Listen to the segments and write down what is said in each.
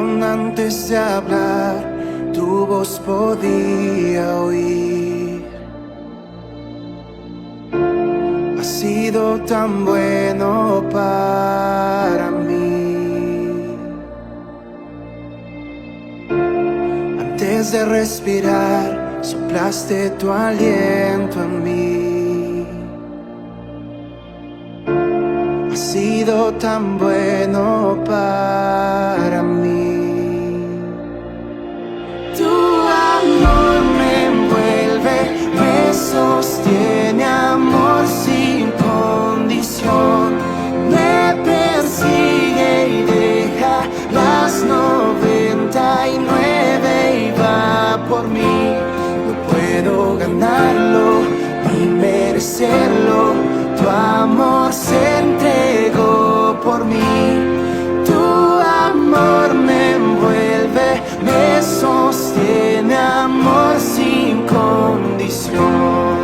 Aún antes de hablar, tu voz podía oír. Has sido tan bueno para mí. Antes de respirar, soplaste tu aliento en mí. Has sido tan bueno para mí. Tu amor me envuelve, me sostiene, amor sin condición. Me persigue y deja las 99 y va por mí. No puedo ganarlo ni merecerlo. Tu amor se entregó por mí. Tu amor me envuelve, me sostiene, amor sin condición.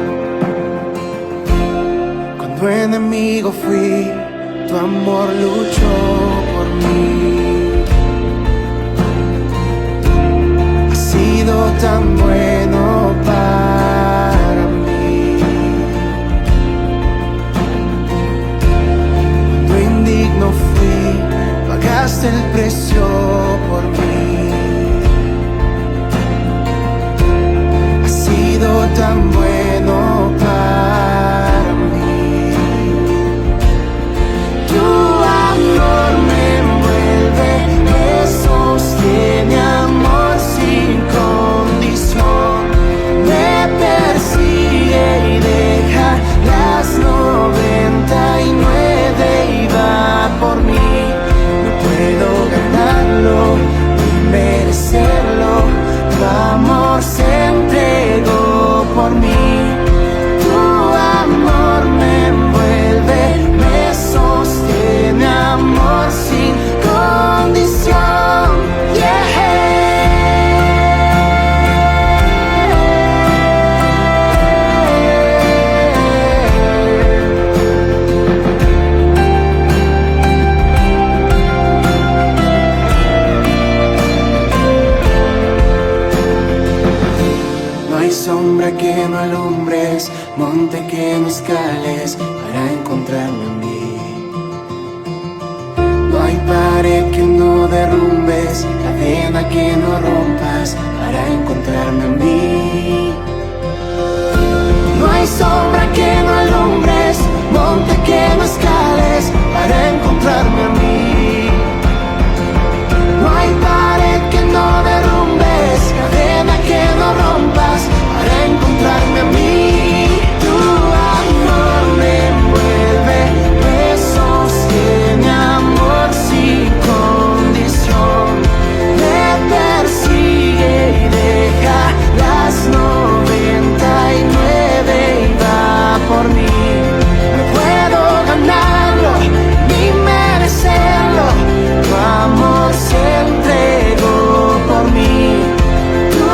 Cuando enemigo fui, tu amor luchó por mí. Has sido tan bueno para mí. Cuando indigno fui, pagaste el precio por mí. Has sido tan bueno para mí. Tu amor me envuelve, me sostiene, amor sin condición. Me persigue y deja las 99 y va por mí. No puedo ganarlo ni merecerlo. Tu amor se entregó por mí. Tu amor me envuelve, me sostiene, amor sin condición. No hay sombra que no alumbres, monte que no escales para encontrarme a mí. No hay pared que no derrumbes, cadena que no rompas para encontrarme a mí. No hay sombra que no alumbres, monte que no escales para encontrarme a mí. No hay pared que no derrumbes, cadena que no rompas para encontrarme a mí. Tu amor me envuelve, me sostiene, amor sin condición. Me persigue y deja las 99 y va por mí. No puedo ganarlo ni merecerlo. Tu amor se entregó por mí. Tu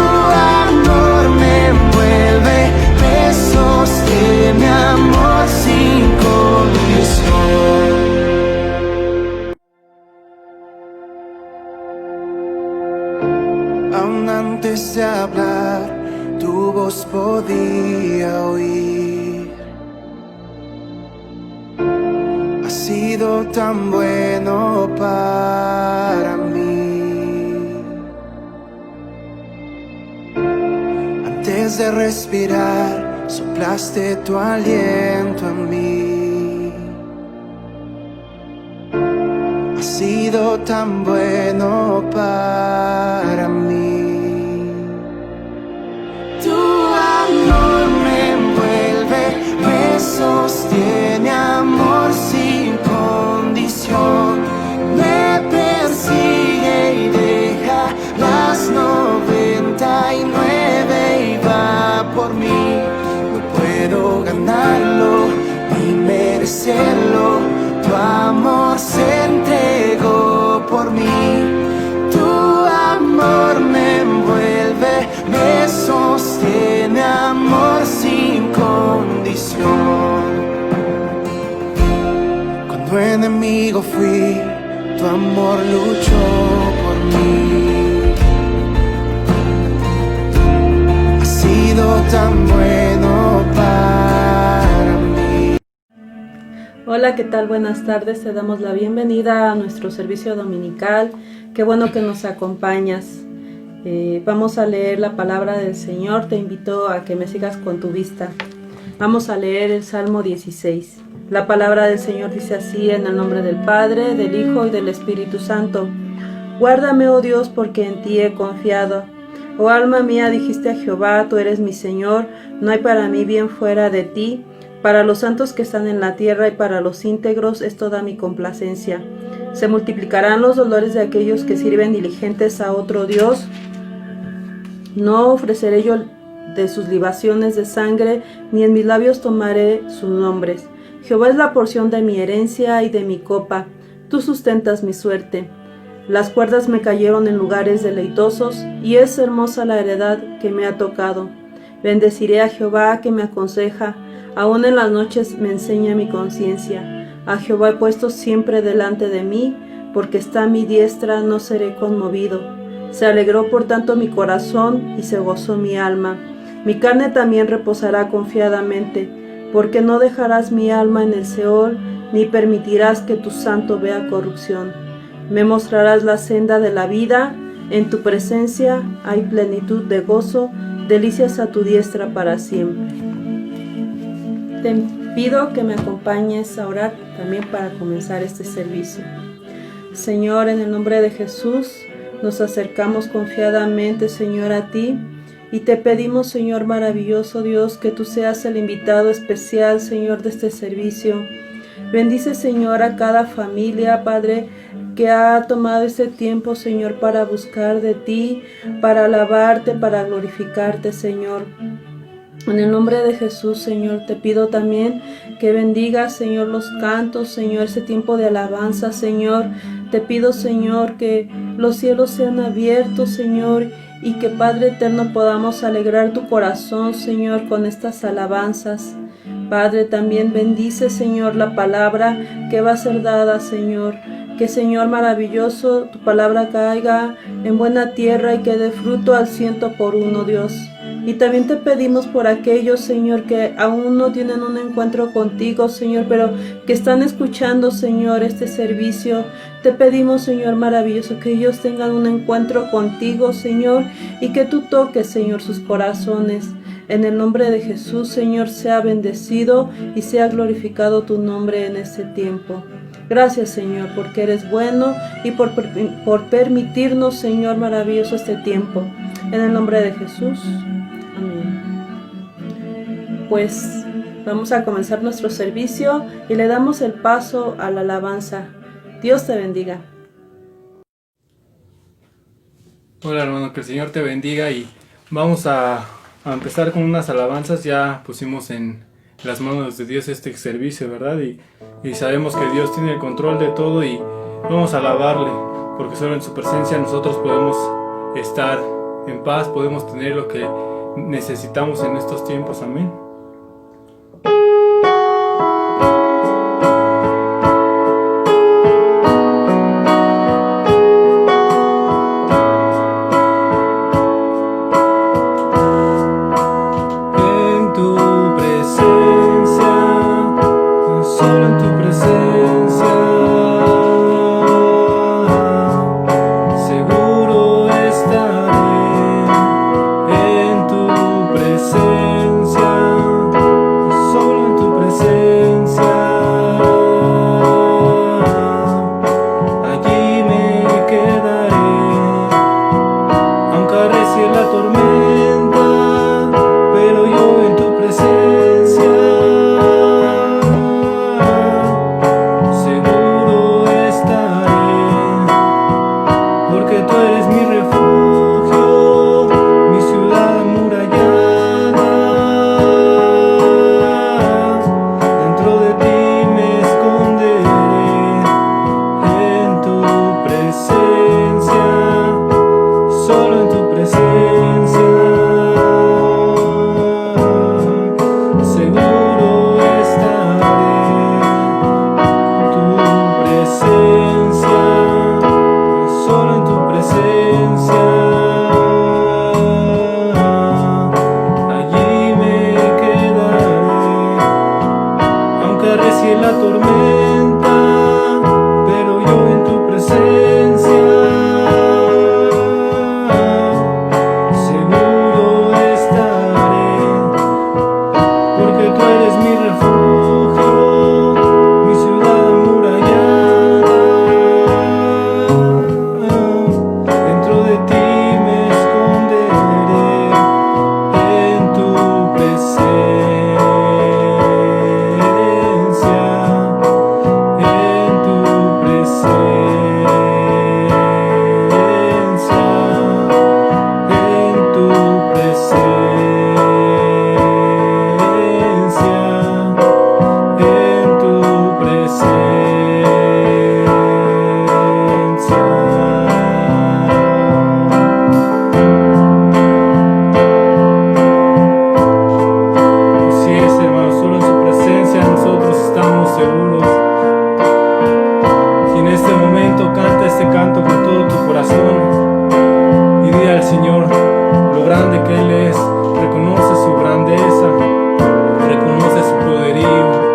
amor me envuelve, me sostiene, amor sin condición. Aún antes de hablar, tu voz podía oír. Has sido tan bueno para mí. Antes de respirar, soplaste tu aliento en mí. Has sido tan bueno para mí. Tu amor me envuelve, me sostiene, amor sin condición. Me persigue y deja las 99 y va por mí. No puedo ganarlo ni merecerlo. Tu amor se entregó por mí. Tu amor me envuelve, me sostiene, amor sin condición. Cuando enemigo fui, tu amor luchó por mí. Has sido tan bueno para mí. Hola, ¿qué tal? Buenas tardes. Te damos la bienvenida a nuestro servicio dominical. Qué bueno que nos acompañas. Vamos a leer la palabra del Señor. Te invito a que me sigas con tu vista. Vamos a leer el Salmo 16. La palabra del Señor dice así: en el nombre del Padre, del Hijo y del Espíritu Santo. Guárdame, oh Dios, porque en ti he confiado. Oh alma mía, dijiste a Jehová, tú eres mi Señor, no hay para mí bien fuera de ti. Para los santos que están en la tierra y para los íntegros es toda mi complacencia. Se multiplicarán los dolores de aquellos que sirven diligentes a otro Dios. No ofreceré yo de sus libaciones de sangre, ni en mis labios tomaré sus nombres. Jehová es la porción de mi herencia y de mi copa, tú sustentas mi suerte. Las cuerdas me cayeron en lugares deleitosos, y es hermosa la heredad que me ha tocado. Bendeciré a Jehová que me aconseja, aún en las noches me enseña mi conciencia. A Jehová he puesto siempre delante de mí, porque está a mi diestra, no seré conmovido. Se alegró por tanto mi corazón, y se gozó mi alma. Mi carne también reposará confiadamente, porque no dejarás mi alma en el Seol, ni permitirás que tu santo vea corrupción. Me mostrarás la senda de la vida, en tu presencia hay plenitud de gozo, delicias a tu diestra para siempre. Te pido que me acompañes a orar también para comenzar este servicio. Señor, en el nombre de Jesús, nos acercamos confiadamente, Señor, a ti, y te pedimos, Señor maravilloso Dios, que tú seas el invitado especial, Señor, de este servicio. Bendice, Señor, a cada familia, Padre, que ha tomado este tiempo, Señor, para buscar de ti, para alabarte, para glorificarte, Señor. En el nombre de Jesús, Señor, te pido también que bendigas, Señor, los cantos, Señor, ese tiempo de alabanza, Señor. Te pido, Señor, que los cielos sean abiertos, Señor, y que, Padre eterno, podamos alegrar tu corazón, Señor, con estas alabanzas. Padre, también bendice, Señor, la palabra que va a ser dada, Señor. Que, Señor maravilloso, tu palabra caiga en buena tierra y que dé fruto al 100%, Dios. Y también te pedimos por aquellos, Señor, que aún no tienen un encuentro contigo, Señor, pero que están escuchando, Señor, este servicio. Te pedimos, Señor maravilloso, que ellos tengan un encuentro contigo, Señor, y que tú toques, Señor, sus corazones. En el nombre de Jesús, Señor, sea bendecido y sea glorificado tu nombre en este tiempo. Gracias, Señor, porque eres bueno y por permitirnos, Señor maravilloso, este tiempo. En el nombre de Jesús. Amén. Pues vamos a comenzar nuestro servicio y le damos el paso a la alabanza. Dios te bendiga. Hola, hermano, que el Señor te bendiga, y vamos a empezar con unas alabanzas. Ya pusimos en las manos de Dios este servicio, ¿verdad? Y sabemos que Dios tiene el control de todo, y vamos a alabarle, porque solo en su presencia nosotros podemos estar en paz, podemos tener lo que necesitamos en estos tiempos. Amén. En tu presencia Santo con todo tu corazón y dile al Señor lo grande que Él es. Reconoce su grandeza, reconoce su poderío.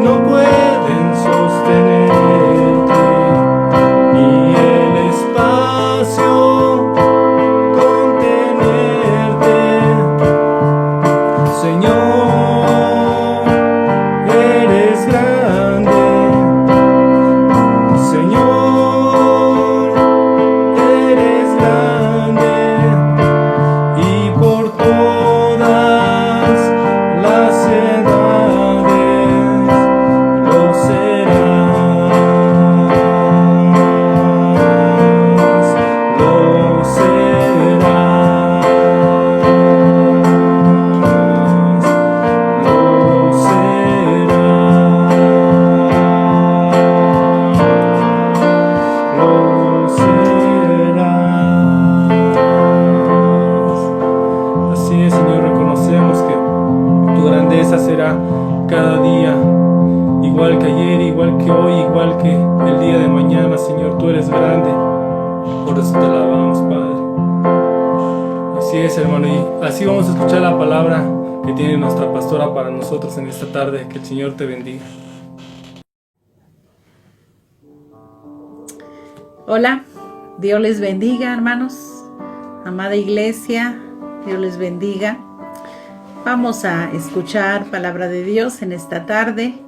No pueden sostenerte. ayer, igual que hoy, igual que el día de mañana, Señor. Tú eres grande. Por eso te alabamos, Padre. Así es, hermano, y así vamos a escuchar la palabra que tiene nuestra pastora para nosotros en esta tarde. Que el Señor te bendiga. Hola, Dios les bendiga, hermanos. Amada iglesia, Dios les bendiga. Vamos a escuchar palabra de Dios en esta tarde.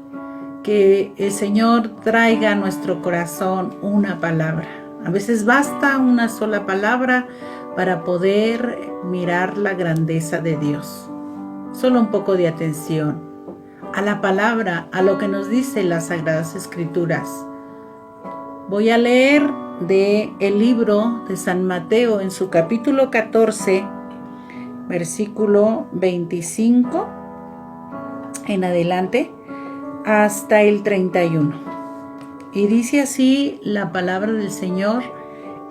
Que el Señor traiga a nuestro corazón una palabra. A veces basta una sola palabra para poder mirar la grandeza de Dios. Solo un poco de atención a la palabra, a lo que nos dice las Sagradas Escrituras. Voy a leer del libro de San Mateo en su capítulo 14, versículo 25 en adelante hasta el 31. Y dice así la palabra del Señor,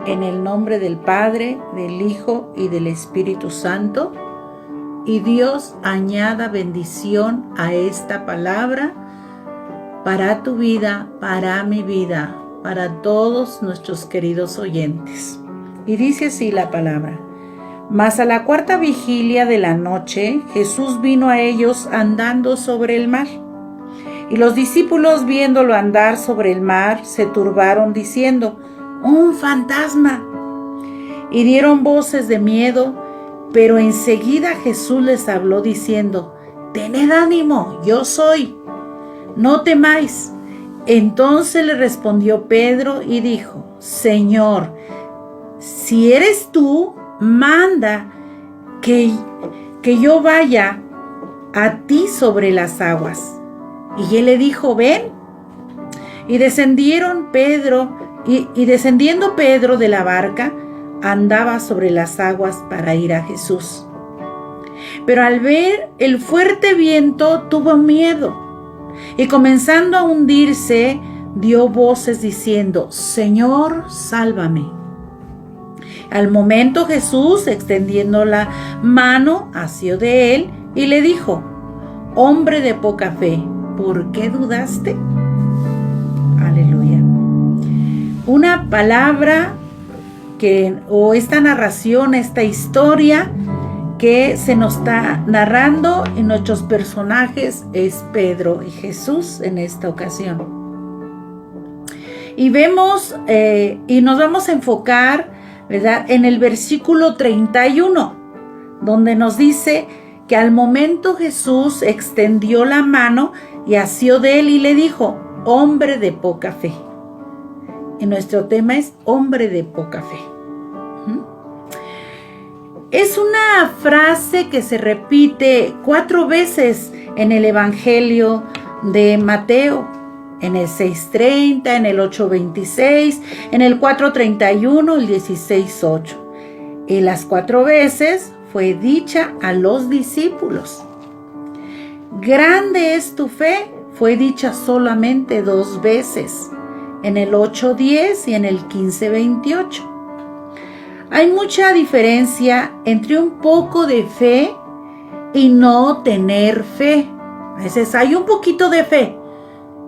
en el nombre del Padre, del Hijo y del Espíritu Santo. Y Dios añada bendición a esta palabra para tu vida, para mi vida, para todos nuestros queridos oyentes. Y dice así la palabra: Mas a la cuarta vigilia de la noche, Jesús vino a ellos andando sobre el mar. Y los discípulos, viéndolo andar sobre el mar, se turbaron diciendo: ¡Un fantasma! Y dieron voces de miedo, pero enseguida Jesús les habló diciendo: Tened ánimo, yo soy, no temáis. Entonces le respondió Pedro y dijo: Señor, si eres tú, manda que yo vaya a ti sobre las aguas. Y él le dijo: ven. Y descendiendo Pedro de la barca, andaba sobre las aguas para ir a Jesús. Pero al ver el fuerte viento tuvo miedo, y comenzando a hundirse, dio voces diciendo: Señor, sálvame. Al momento Jesús, extendiendo la mano, asió de él y le dijo: Hombre de poca fe, ¿por qué dudaste? Aleluya. Una palabra o esta narración, esta historia que se nos está narrando, y nuestros personajes es Pedro y Jesús en esta ocasión. Y vemos y nos vamos a enfocar, ¿verdad?, en el versículo 31, donde nos dice que al momento Jesús extendió la mano y asió de él y le dijo: hombre de poca fe. Y nuestro tema es hombre de poca fe. Es una frase que se repite 4 veces en el Evangelio de Mateo, en el 6:30, en el 8:26, en el 4:31, el 16:8. Y las 4 veces fue dicha a los discípulos. Grande es tu fe, fue dicha solamente 2 veces, en el 8:10 y en el 15:28. Hay mucha diferencia entre un poco de fe y no tener fe. A veces hay un poquito de fe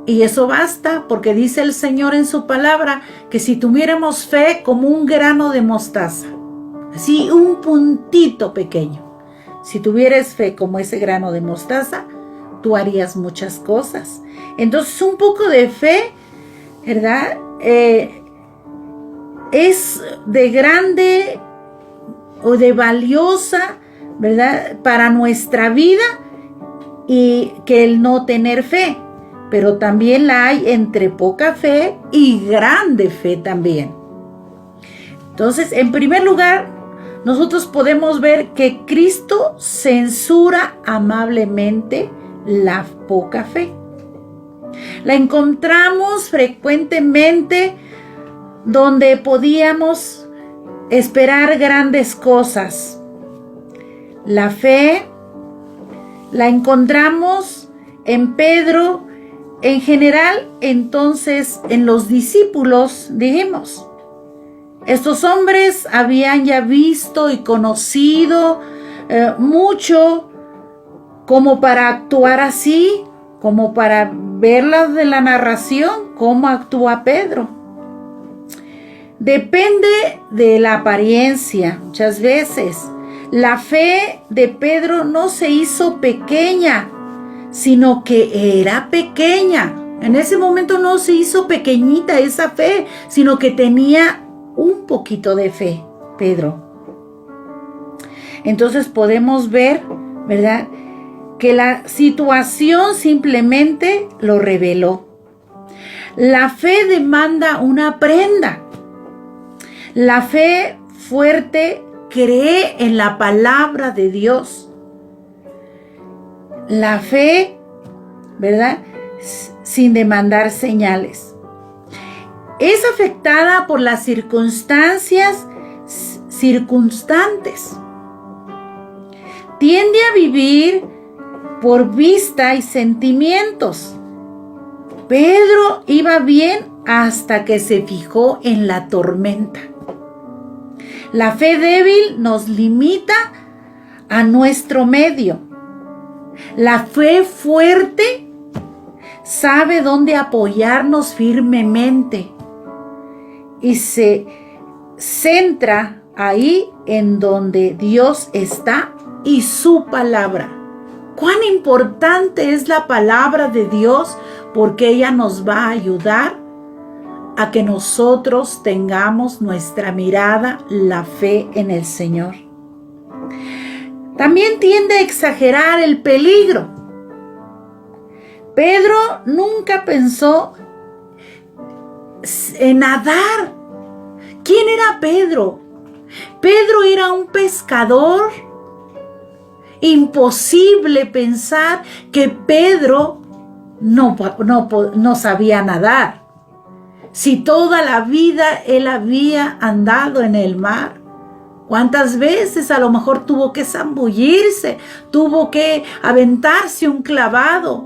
y eso basta, porque dice el Señor en su palabra que si tuviéramos fe como un grano de mostaza, así un puntito pequeño, si tuvieras fe como ese grano de mostaza, tú harías muchas cosas. Entonces un poco de fe, ¿verdad?, es de grande o de valiosa, ¿verdad?, para nuestra vida, y que el no tener fe. Pero también la hay entre poca fe y grande fe también. Entonces, en primer lugar, nosotros podemos ver que Cristo censura amablemente la poca fe. La encontramos frecuentemente donde podíamos esperar grandes cosas. La fe la encontramos en Pedro, en general, entonces en los discípulos, dijimos. Estos hombres habían ya visto y conocido mucho como para actuar así, como para verla de la narración, cómo actúa Pedro. Depende de la apariencia. Muchas veces la fe de Pedro no se hizo pequeña, sino que era pequeña. En ese momento no se hizo pequeñita esa fe, sino que tenía un poquito de fe, Pedro. Entonces podemos ver, ¿verdad?, que la situación simplemente lo reveló. La fe demanda una prenda. La fe fuerte cree en la palabra de Dios. La fe, ¿verdad?, sin demandar señales. Es afectada por las circunstancias circunstantes. Tiende a vivir por vista y sentimientos. Pedro iba bien hasta que se fijó en la tormenta. La fe débil nos limita a nuestro medio. La fe fuerte sabe dónde apoyarnos firmemente y se centra ahí en donde Dios está y su palabra. Cuán importante es la palabra de Dios, porque ella nos va a ayudar a que nosotros tengamos nuestra mirada, la fe en el Señor. También tiende a exagerar el peligro. Pedro nunca pensó en nadar. ¿Quién era Pedro? Pedro era un pescador. Imposible pensar que Pedro no sabía nadar. Si toda la vida él había andado en el mar, ¿cuántas veces a lo mejor tuvo que zambullirse, tuvo que aventarse un clavado?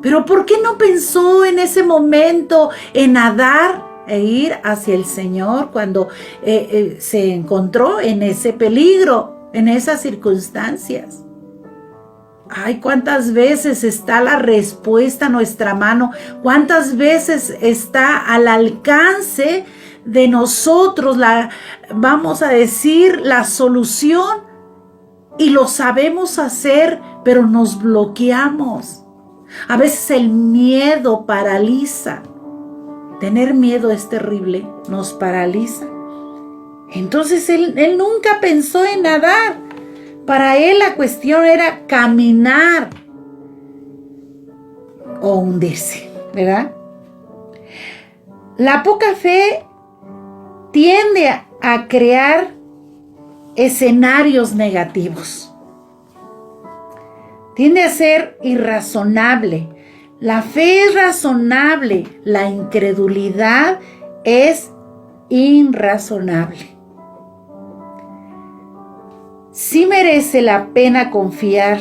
Pero ¿por qué no pensó en ese momento en nadar e ir hacia el Señor cuando se encontró en ese peligro? En esas circunstancias. Ay, cuántas veces está la respuesta a nuestra mano, cuántas veces está al alcance de nosotros vamos a decir, la solución, y lo sabemos hacer, pero nos bloqueamos. A veces el miedo paraliza. Tener miedo es terrible, nos paraliza. Entonces él nunca pensó en nadar. Para él la cuestión era caminar o hundirse, ¿verdad? La poca fe tiende a crear escenarios negativos. Tiende a ser irrazonable. La fe es razonable, la incredulidad es irrazonable. Sí merece la pena confiar.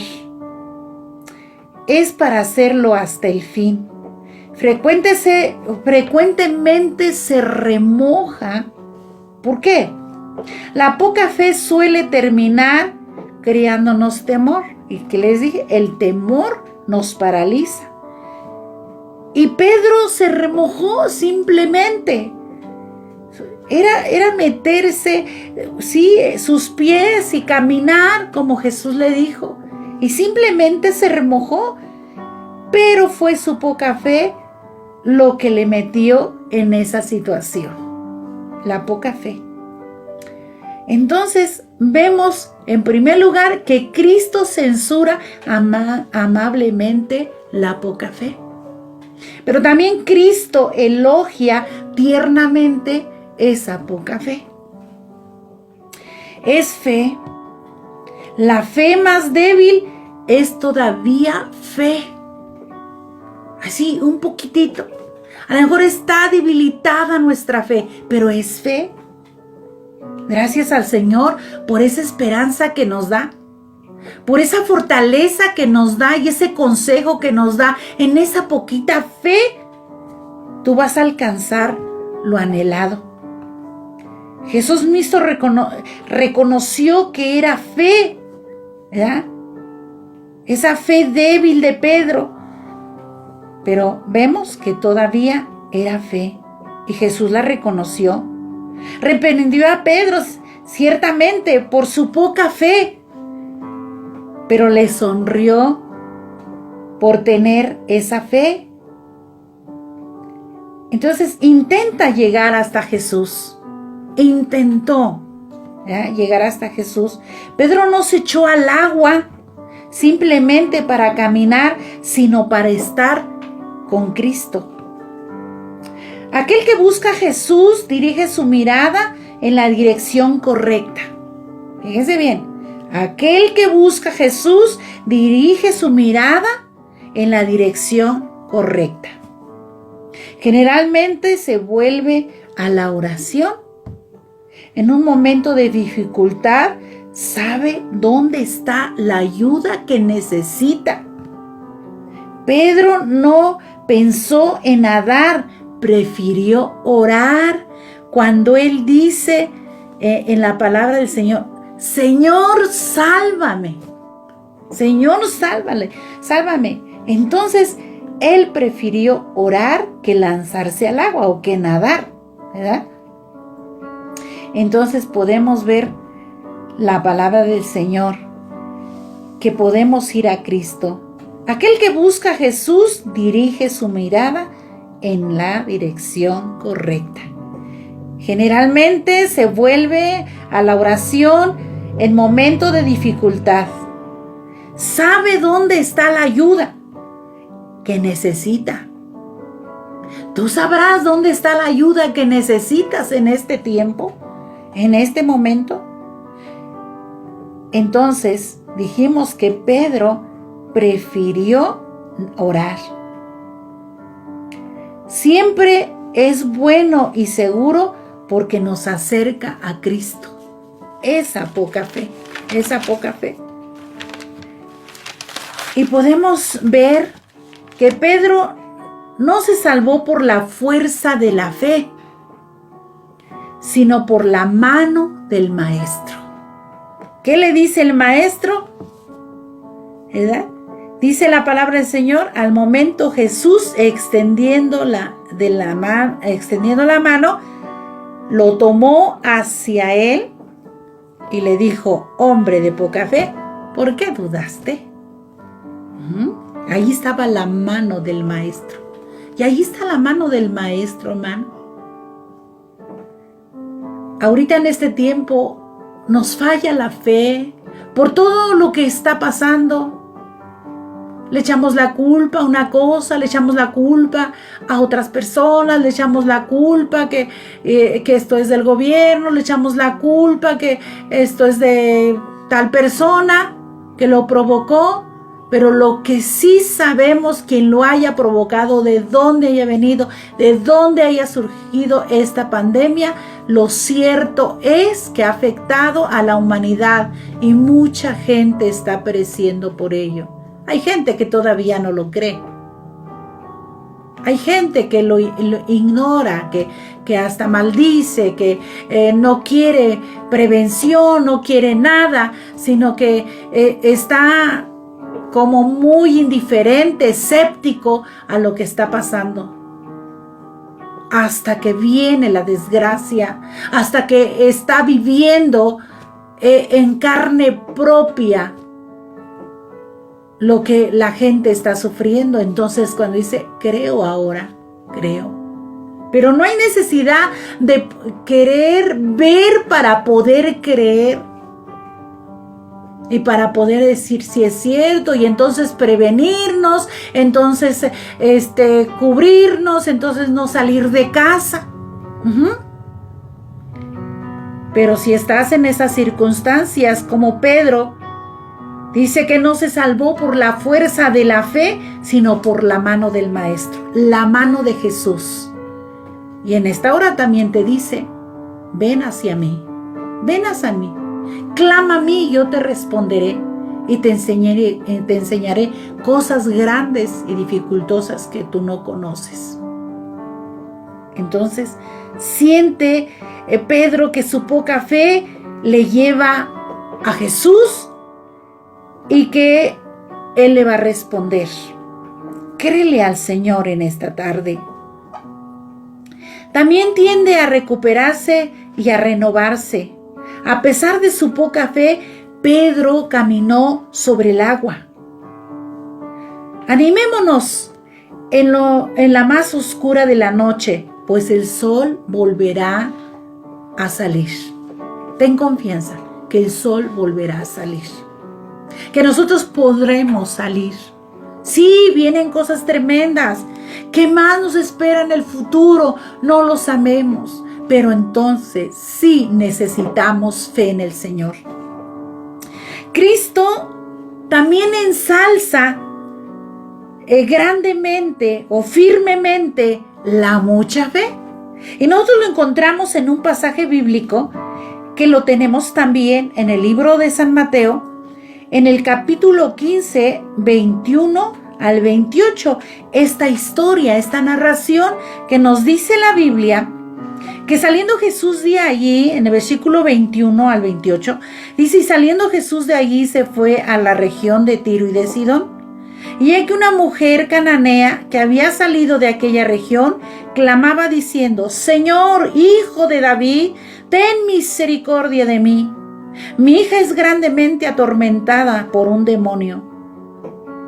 Es para hacerlo hasta el fin. Frecuentemente se remoja. ¿Por qué? La poca fe suele terminar creándonos temor. Y que les dije, el temor nos paraliza. Y Pedro se remojó simplemente. Era meterse, sí, sus pies y caminar como Jesús le dijo. Y simplemente se remojó. Pero fue su poca fe lo que le metió en esa situación. La poca fe. Entonces vemos en primer lugar que Cristo censura amablemente la poca fe. Pero también Cristo elogia tiernamente esa poca fe. Es fe. La fe más débil es todavía fe. Así, un poquitito. A lo mejor está debilitada nuestra fe, pero es fe. Gracias al Señor por esa esperanza que nos da, por esa fortaleza que nos da y ese consejo que nos da. En esa poquita fe, tú vas a alcanzar lo anhelado. Jesús mismo reconoció que era fe, ¿verdad? Esa fe débil de Pedro Pero vemos que todavía era fe y Jesús la reconoció. Reprendió a Pedro ciertamente por su poca fe, pero le sonrió por tener esa fe. Entonces intenta llegar hasta Jesús. Intentó llegar hasta Jesús. Pedro no se echó al agua simplemente para caminar, sino para estar con Cristo. Aquel que busca a Jesús dirige su mirada en la dirección correcta. Fíjense bien, aquel que busca a Jesús dirige su mirada en la dirección correcta. Generalmente se vuelve a la oración. En un momento de dificultad, sabe dónde está la ayuda que necesita. Pedro no pensó en nadar, prefirió orar. Cuando él dice en la palabra del Señor, Señor, sálvame. Señor, sálvame. Entonces, él prefirió orar que lanzarse al agua o que nadar, ¿verdad? Entonces podemos ver la palabra del Señor, que podemos ir a Cristo. Aquel que busca a Jesús dirige su mirada en la dirección correcta. Generalmente se vuelve a la oración en momentos de dificultad. Sabe dónde está la ayuda que necesita. Tú sabrás dónde está la ayuda que necesitas en este tiempo, en este momento. Entonces dijimos que Pedro prefirió orar. Siempre es bueno y seguro porque nos acerca a Cristo. Esa poca fe. Y podemos ver que Pedro no se salvó por la fuerza de la fe, sino por la mano del Maestro. ¿Qué le dice el Maestro? ¿Verdad? Dice la palabra del Señor, al momento Jesús extendiendo la mano, lo tomó hacia él y le dijo, hombre de poca fe, ¿por qué dudaste? Ahí estaba la mano del Maestro. Y ahí está la mano del Maestro, hermano. Ahorita en este tiempo nos falla la fe por todo lo que está pasando. Le echamos la culpa a una cosa, le echamos la culpa a otras personas, le echamos la culpa que esto es del gobierno, le echamos la culpa que esto es de tal persona que lo provocó. Pero lo que sí sabemos, quien lo haya provocado, de dónde haya venido, de dónde haya surgido esta pandemia, lo cierto es que ha afectado a la humanidad y mucha gente está pereciendo por ello. Hay gente que todavía no lo cree. Hay gente que lo ignora, que hasta maldice, que no quiere prevención, no quiere nada, sino que está como muy indiferente, escéptico a lo que está pasando. Hasta que viene la desgracia, hasta que está viviendo en carne propia lo que la gente está sufriendo. Entonces cuando dice, creo ahora, creo. Pero no hay necesidad de querer ver para poder creer. Y para poder decir si es cierto, y entonces prevenirnos, entonces cubrirnos, entonces no salir de casa. Pero si estás en esas circunstancias como Pedro, dice que no se salvó por la fuerza de la fe, sino por la mano del Maestro, la mano de Jesús. Y en esta hora también te dice, ven hacia mí, clama a mí y yo te responderé y te enseñaré cosas grandes y dificultosas que tú no conoces. Entonces, siente Pedro que su poca fe le lleva a Jesús y que Él le va a responder. Créele al Señor en esta tarde. También tiende a recuperarse y a renovarse. A pesar de su poca fe, Pedro caminó sobre el agua. Animémonos en la más oscura de la noche, pues el sol volverá a salir. Ten confianza que el sol volverá a salir, que nosotros podremos salir. Sí, vienen cosas tremendas. ¿Qué más nos espera en el futuro? No lo sabemos, pero entonces sí necesitamos fe en el Señor. Cristo también ensalza grandemente o firmemente la mucha fe. Y nosotros lo encontramos en un pasaje bíblico que lo tenemos también en el libro de San Mateo, en el capítulo 15, 21 al 28. Esta historia, esta narración que nos dice la Biblia, que saliendo Jesús de allí, en el versículo 21 al 28, dice: y saliendo Jesús de allí se fue a la región de Tiro y de Sidón. Y hay que una mujer cananea que había salido de aquella región clamaba diciendo: Señor, Hijo de David, ten misericordia de mí. Mi hija es grandemente atormentada por un demonio.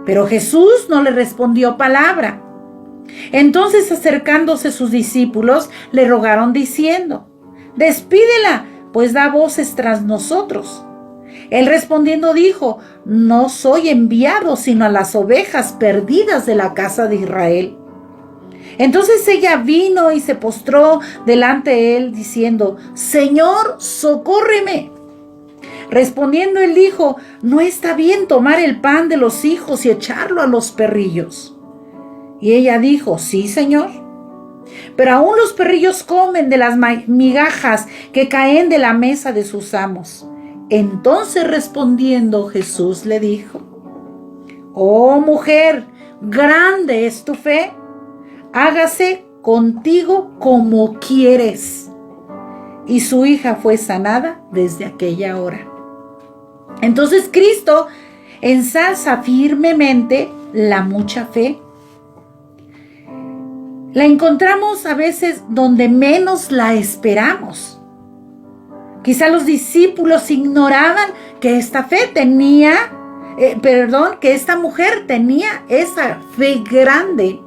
Pero Jesús no le respondió palabra. Entonces, acercándose sus discípulos, le rogaron diciendo: despídela, pues da voces tras nosotros. Él respondiendo dijo: no soy enviado sino a las ovejas perdidas de la casa de Israel. Entonces ella vino y se postró delante de él diciendo: Señor, socórreme. Respondiendo él dijo: no está bien tomar el pan de los hijos y echarlo a los perrillos. Y ella dijo: sí, Señor. Pero aún los perrillos comen de las migajas que caen de la mesa de sus amos. Entonces respondiendo Jesús le dijo: oh mujer, grande es tu fe, hágase contigo como quieres. Y su hija fue sanada desde aquella hora. Entonces Cristo ensalza firmemente la mucha fe. La encontramos a veces donde menos la esperamos. Quizá los discípulos ignoraban que esta mujer tenía esa fe grande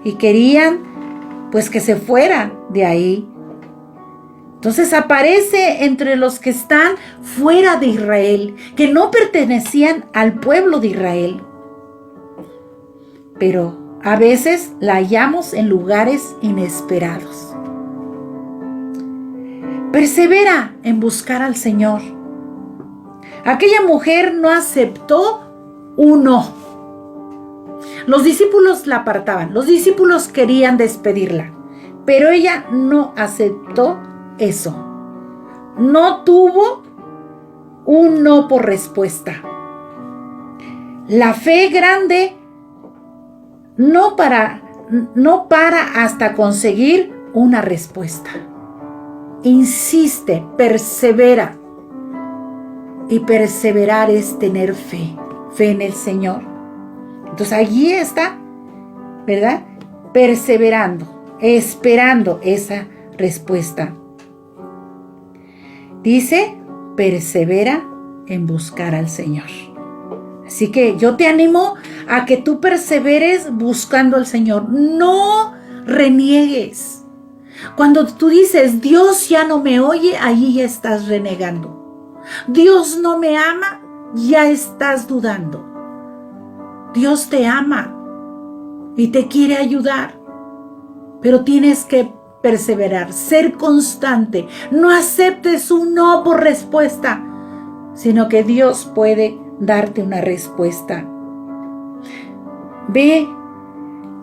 y querían pues que se fuera de ahí. Entonces aparece entre los que están fuera de Israel, que no pertenecían al pueblo de Israel. Pero a veces la hallamos en lugares inesperados. Persevera en buscar al Señor. Aquella mujer no aceptó un no. Los discípulos la apartaban, los discípulos querían despedirla, pero ella no aceptó eso. No tuvo un no por respuesta. La fe grande no para hasta conseguir una respuesta. Insiste, persevera. Y perseverar es tener fe en el Señor. Entonces allí está, ¿verdad? Perseverando, esperando esa respuesta. Dice: persevera en buscar al Señor. Así que yo te animo a que tú perseveres buscando al Señor. No reniegues. Cuando tú dices: Dios ya no me oye, allí ya estás renegando. Dios no me ama, ya estás dudando. Dios te ama y te quiere ayudar, pero tienes que perseverar, ser constante. No aceptes un no por respuesta, sino que Dios puede darte una respuesta. Ve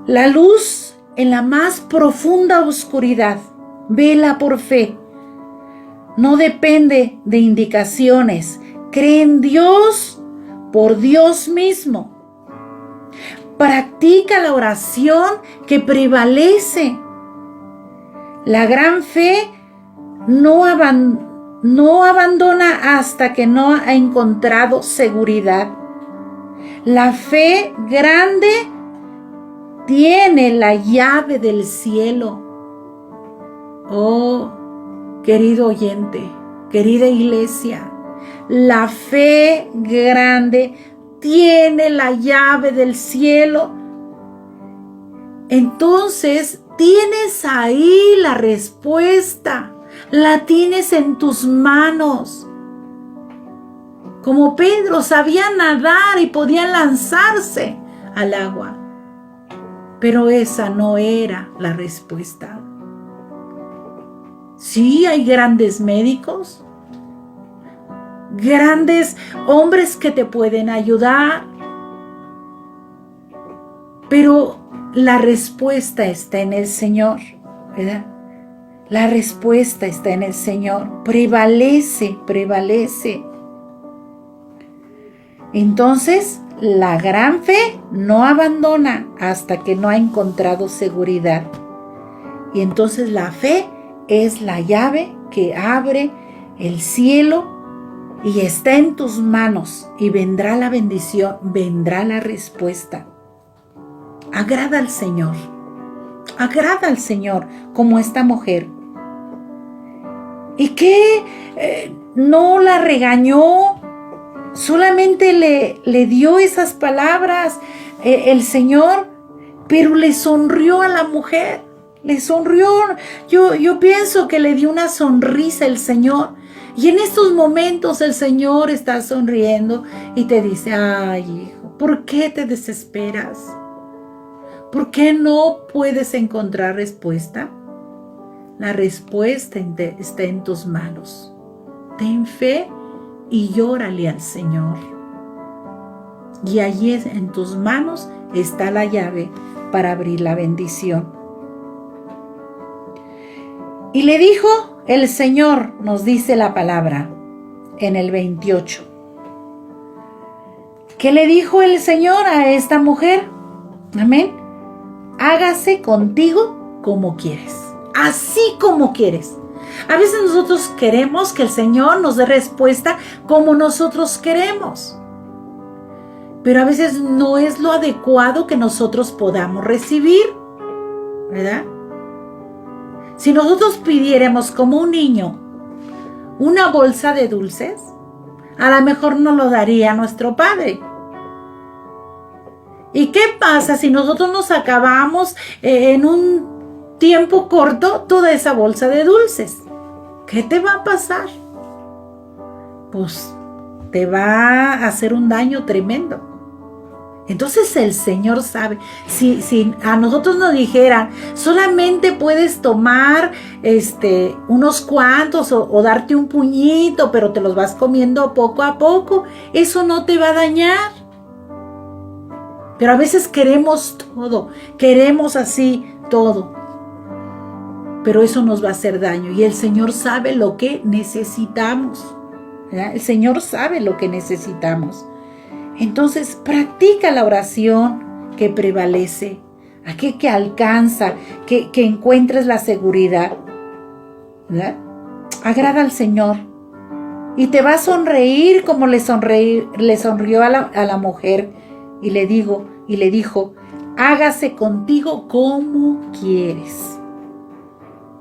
la luz en la más profunda oscuridad. Vela por fe. No depende de indicaciones. Cree en Dios por Dios mismo. Practica la oración que prevalece. La gran fe no abandona hasta que no ha encontrado seguridad. La fe grande tiene la llave del cielo. Oh, querido oyente, querida iglesia, la fe grande tiene la llave del cielo. Entonces tienes ahí la respuesta, la tienes en tus manos. Como Pedro sabía nadar y podía lanzarse al agua, pero esa no era la respuesta. Sí, hay grandes médicos, grandes hombres que te pueden ayudar, pero la respuesta está en el Señor, ¿verdad? La respuesta está en el Señor. Prevalece, prevalece. Entonces, la gran fe no abandona hasta que no ha encontrado seguridad. Y entonces la fe es la llave que abre el cielo y está en tus manos, y vendrá la bendición, vendrá la respuesta. Agrada al Señor como esta mujer. ¿Y qué? No la regañó, solamente le dio esas palabras el Señor, pero le sonrió a la mujer, le sonrió. Yo pienso que le dio una sonrisa el Señor. Y en estos momentos el Señor está sonriendo y te dice: ay, hijo, ¿por qué te desesperas? ¿Por qué no puedes encontrar respuesta? La respuesta está en tus manos. Ten fe y llórale al Señor. Y allí en tus manos está la llave para abrir la bendición. Y le dijo el Señor, nos dice la palabra en el 28. ¿Qué le dijo el Señor a esta mujer? Amén. Hágase contigo como quieres, así como quieres. A veces nosotros queremos que el Señor nos dé respuesta como nosotros queremos, pero a veces no es lo adecuado que nosotros podamos recibir, ¿verdad? Si nosotros pidiéramos como un niño una bolsa de dulces, a lo mejor nos lo daría nuestro padre. ¿Y qué pasa si nosotros nos acabamos en un tiempo corto toda esa bolsa de dulces? ¿Qué te va a pasar? Pues te va a hacer un daño tremendo. Entonces el Señor sabe. Si a nosotros nos dijeran, solamente puedes tomar unos cuantos o darte un puñito, pero te los vas comiendo poco a poco, eso no te va a dañar. Pero a veces queremos todo, queremos así todo, pero eso nos va a hacer daño. Y el Señor sabe lo que necesitamos, ¿verdad? El Señor sabe lo que necesitamos. Entonces practica la oración que prevalece, aquel que alcanza, que encuentres la seguridad, ¿verdad? Agrada al Señor y te va a sonreír como le sonrió a la mujer. Y le dijo: hágase contigo como quieres.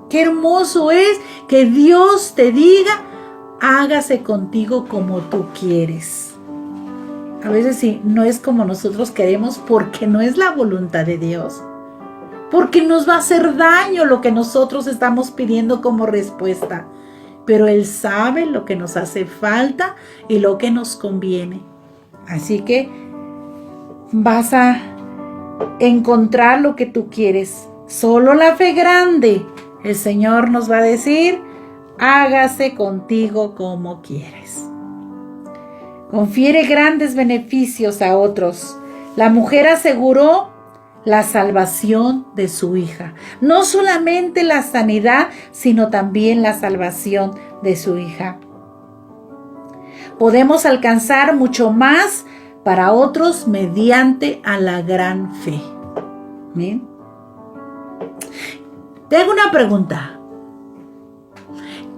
Qué hermoso es que Dios te diga: hágase contigo como tú quieres. A veces sí, no es como nosotros queremos, porque no es la voluntad de Dios, porque nos va a hacer daño lo que nosotros estamos pidiendo como respuesta. Pero Él sabe lo que nos hace falta y lo que nos conviene. Así que vas a encontrar lo que tú quieres. Solo la fe grande. El Señor nos va a decir: hágase contigo como quieres. Confiere grandes beneficios a otros. La mujer aseguró la salvación de su hija. No solamente la sanidad, sino también la salvación de su hija. Podemos alcanzar mucho más para otros mediante a la gran fe. ¿Bien? Te hago una pregunta.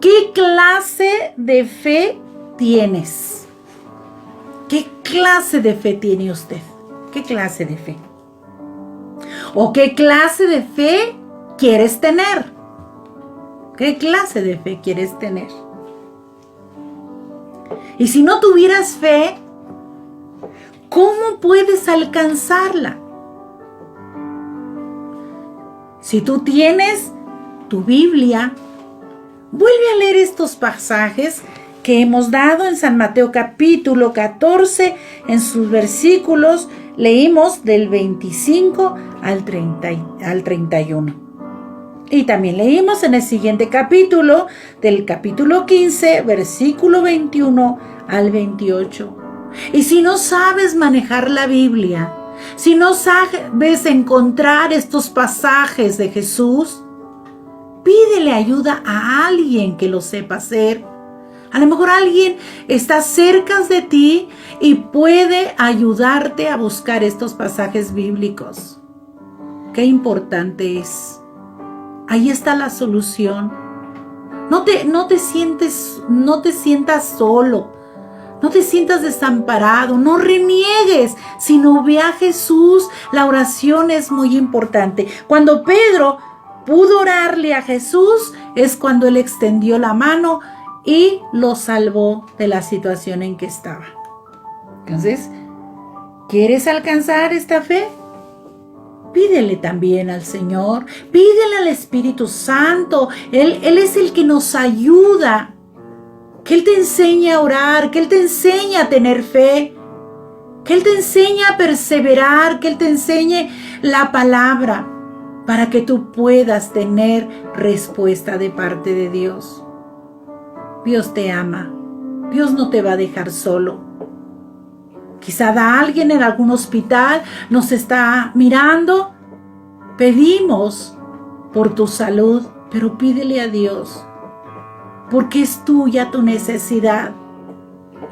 ¿Qué clase de fe tienes? ¿Qué clase de fe tiene usted? ¿Qué clase de fe? ¿O qué clase de fe quieres tener? ¿Qué clase de fe quieres tener? Y si no tuvieras fe, ¿cómo puedes alcanzarla? Si tú tienes tu Biblia, vuelve a leer estos pasajes que hemos dado en San Mateo capítulo 14, en sus versículos leímos del 25 al 31. Y también leímos en el siguiente capítulo, del capítulo 15, versículo 21 al 28. Y si no sabes manejar la Biblia, si no sabes encontrar estos pasajes de Jesús, pídele ayuda a alguien que lo sepa hacer. A lo mejor alguien está cerca de ti y puede ayudarte a buscar estos pasajes bíblicos. Qué importante es. Ahí está la solución. No te sientas solo. No te sientas desamparado. No reniegues, sino ve a Jesús. La oración es muy importante. Cuando Pedro pudo orarle a Jesús, es cuando él extendió la mano y lo salvó de la situación en que estaba. Entonces, ¿quieres alcanzar esta fe? Pídele también al Señor, pídele al Espíritu Santo. Él es el que nos ayuda. Que Él te enseñe a orar, que Él te enseñe a tener fe, que Él te enseñe a perseverar, que Él te enseñe la palabra para que tú puedas tener respuesta de parte de Dios. Dios te ama. Dios no te va a dejar solo. Quizá alguien en algún hospital nos está mirando. Pedimos por tu salud, pero pídele a Dios, porque es tuya tu necesidad.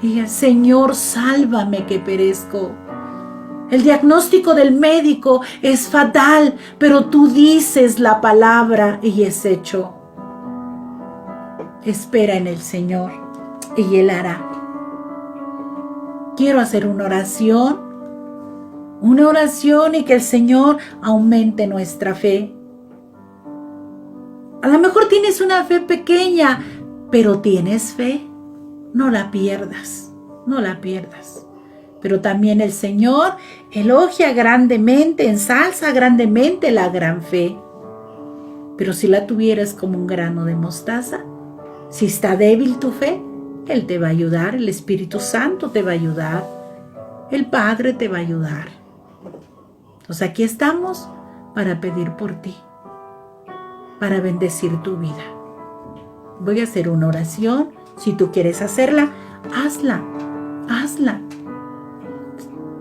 Y Señor, sálvame que perezco. El diagnóstico del médico es fatal, pero tú dices la palabra y es hecho. Espera en el Señor y Él hará. Quiero hacer una oración y que el Señor aumente nuestra fe. A lo mejor tienes una fe pequeña, pero tienes fe. No la pierdas, no la pierdas. Pero también el Señor elogia grandemente, ensalza grandemente la gran fe. Pero si la tuvieras como un grano de mostaza, si está débil tu fe, Él te va a ayudar, el Espíritu Santo te va a ayudar, el Padre te va a ayudar. Entonces aquí estamos para pedir por ti, para bendecir tu vida. Voy a hacer una oración. Si tú quieres hacerla, hazla.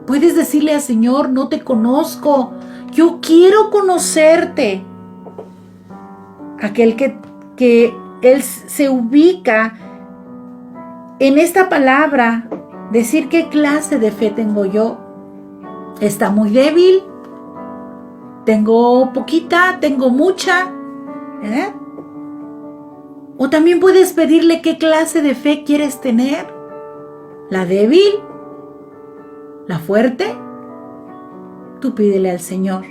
Puedes decirle al Señor: no te conozco, yo quiero conocerte. Aquel que Él se ubica en esta palabra, decir qué clase de fe tengo yo. ¿Está muy débil? ¿Tengo poquita? ¿Tengo mucha? ¿Verdad? O también puedes pedirle qué clase de fe quieres tener. ¿La débil? ¿La fuerte? Tú pídele al Señor.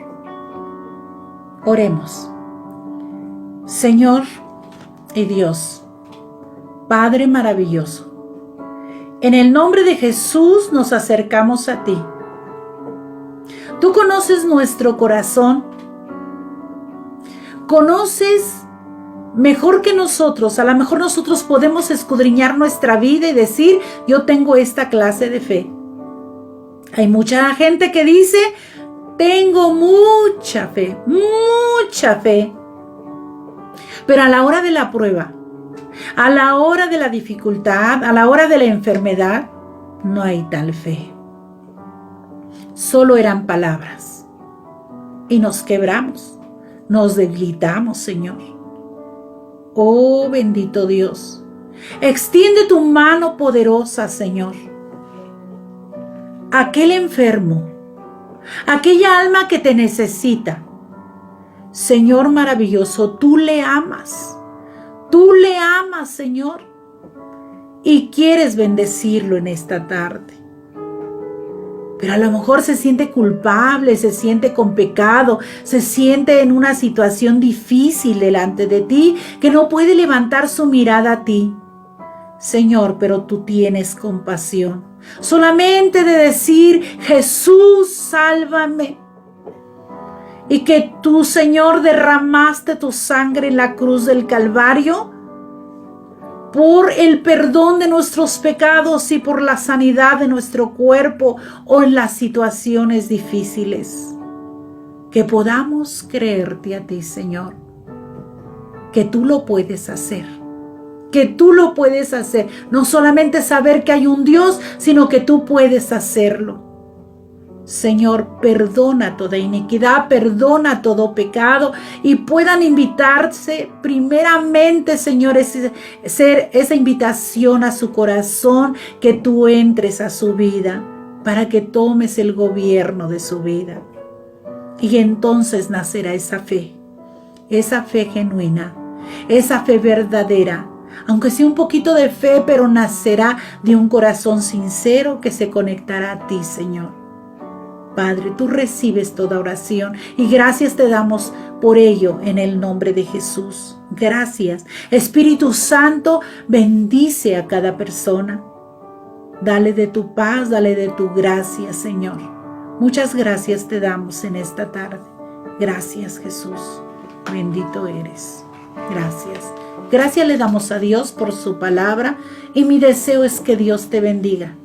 Oremos. Señor y Dios, Padre maravilloso, en el nombre de Jesús nos acercamos a ti. Tú conoces nuestro corazón. Conoces mejor que nosotros. A lo mejor nosotros podemos escudriñar nuestra vida y decir: yo tengo esta clase de fe. Hay mucha gente que dice: tengo mucha fe. Pero a la hora de la prueba, a la hora de la dificultad, a la hora de la enfermedad, no hay tal fe. Solo eran palabras. Y nos quebramos, nos debilitamos, Señor. Oh, bendito Dios, extiende tu mano poderosa, Señor. Aquel enfermo, aquella alma que te necesita, Señor maravilloso, tú le amas, Señor, y quieres bendecirlo en esta tarde. pero a lo mejor se siente culpable, se siente con pecado, se siente en una situación difícil delante de ti, que no puede levantar su mirada a ti. Señor, pero tú tienes compasión. Solamente de decir, Jesús, sálvame. Y que tú, Señor, derramaste tu sangre en la cruz del Calvario por el perdón de nuestros pecados y por la sanidad de nuestro cuerpo o en las situaciones difíciles. Que podamos creerte a ti, Señor, que tú lo puedes hacer. Que tú lo puedes hacer. No solamente saber que hay un Dios, sino que tú puedes hacerlo. Señor, perdona toda iniquidad, perdona todo pecado y puedan invitarse primeramente, Señor, ser esa invitación a su corazón, que tú entres a su vida para que tomes el gobierno de su vida. Y entonces nacerá esa fe genuina, esa fe verdadera, aunque sea un poquito de fe, pero nacerá de un corazón sincero que se conectará a ti, Señor. Padre, tú recibes toda oración y gracias te damos por ello en el nombre de Jesús. Gracias. Espíritu Santo, bendice a cada persona. Dale de tu paz, dale de tu gracia, Señor. Muchas gracias te damos en esta tarde. Gracias, Jesús. Bendito eres. Gracias. Gracias le damos a Dios por su palabra y mi deseo es que Dios te bendiga.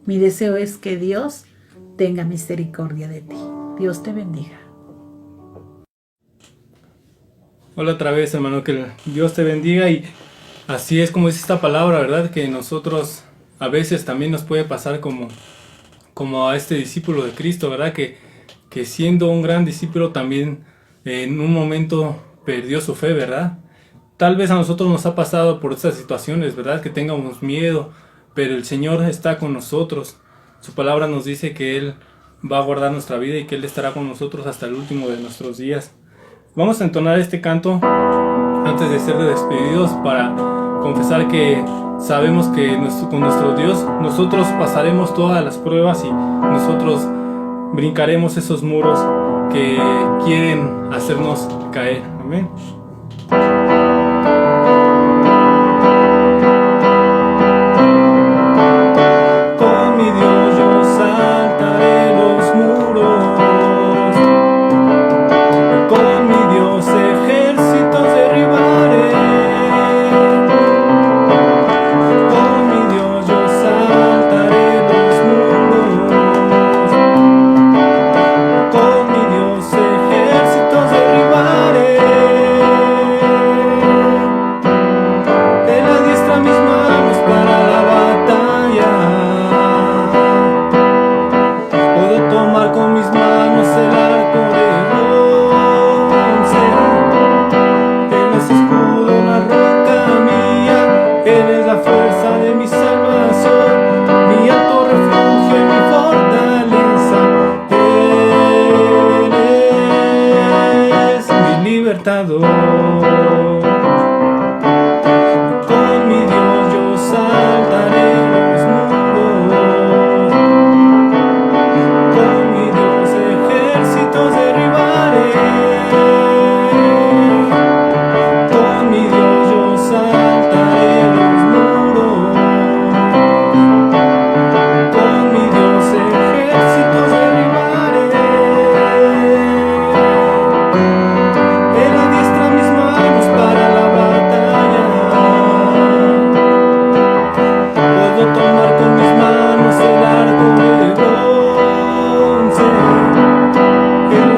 Mi deseo es que Dios tenga misericordia de ti. Dios te bendiga. Hola otra vez, hermano, que Dios te bendiga. Y así es como dice esta palabra, ¿verdad? Que nosotros a veces también nos puede pasar como a este discípulo de Cristo, ¿verdad? Que siendo un gran discípulo también en un momento perdió su fe, ¿verdad? Tal vez a nosotros nos ha pasado por estas situaciones, ¿verdad? Que tengamos miedo, pero el Señor está con nosotros. Su palabra nos dice que Él va a guardar nuestra vida y que Él estará con nosotros hasta el último de nuestros días. Vamos a entonar este canto antes de ser despedidos para confesar que sabemos que con nuestro Dios nosotros pasaremos todas las pruebas y nosotros brincaremos esos muros que quieren hacernos caer. Amén. Con mi Dios yo saltaré los muros, con mi Dios ejércitos derribaré, con mi Dios yo saltaré los muros, con mi Dios ejércitos derribaré. Él adiestra mis manos para la batalla. Puedo tomar con mis manos el arco de bronce. Él es escudo, la roca mía. Él es la fuerza de mi salvación, mi alto refugio y mi fortaleza. Él es mi libertador. Él es mi libertador. Él es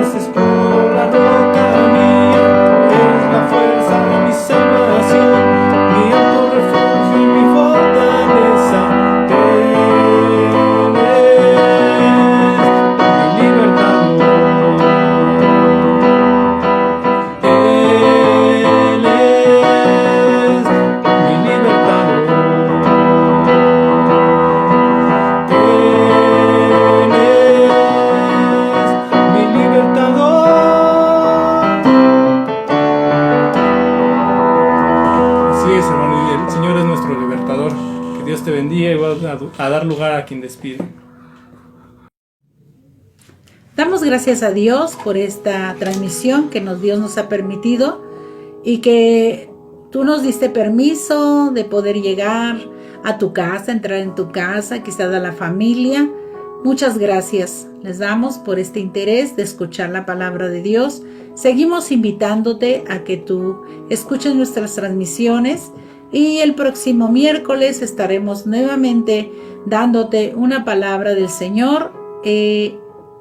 mi libertador. Así es, hermano, y el Señor es nuestro libertador. Que Dios te bendiga y va a dar lugar a quien despide. Damos gracias a Dios por esta transmisión que Dios nos ha permitido y que tú nos diste permiso de poder llegar a tu casa, entrar en tu casa, quizás a la familia. Muchas gracias les damos por este interés de escuchar la palabra de Dios. Seguimos invitándote a que tú escuches nuestras transmisiones y el próximo miércoles estaremos nuevamente dándote una palabra del Señor.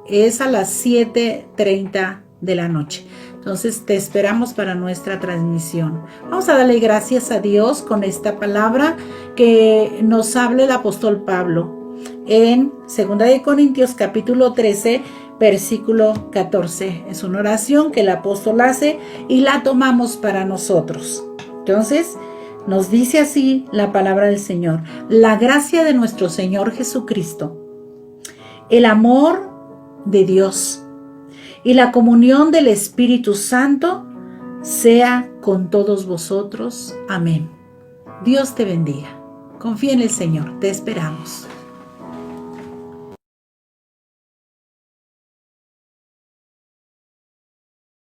Es a las 7:30 de la noche. Entonces te esperamos para nuestra transmisión. Vamos a darle gracias a Dios con esta palabra que nos habla el apóstol Pablo en 2 Corintios capítulo 13, versículo 14. Es una oración que el apóstol hace y la tomamos para nosotros. Entonces nos dice así la palabra del Señor: la gracia de nuestro Señor Jesucristo, el amor de Dios y la comunión del Espíritu Santo sea con todos vosotros. Amén. Dios te bendiga. Confía en el Señor. Te esperamos.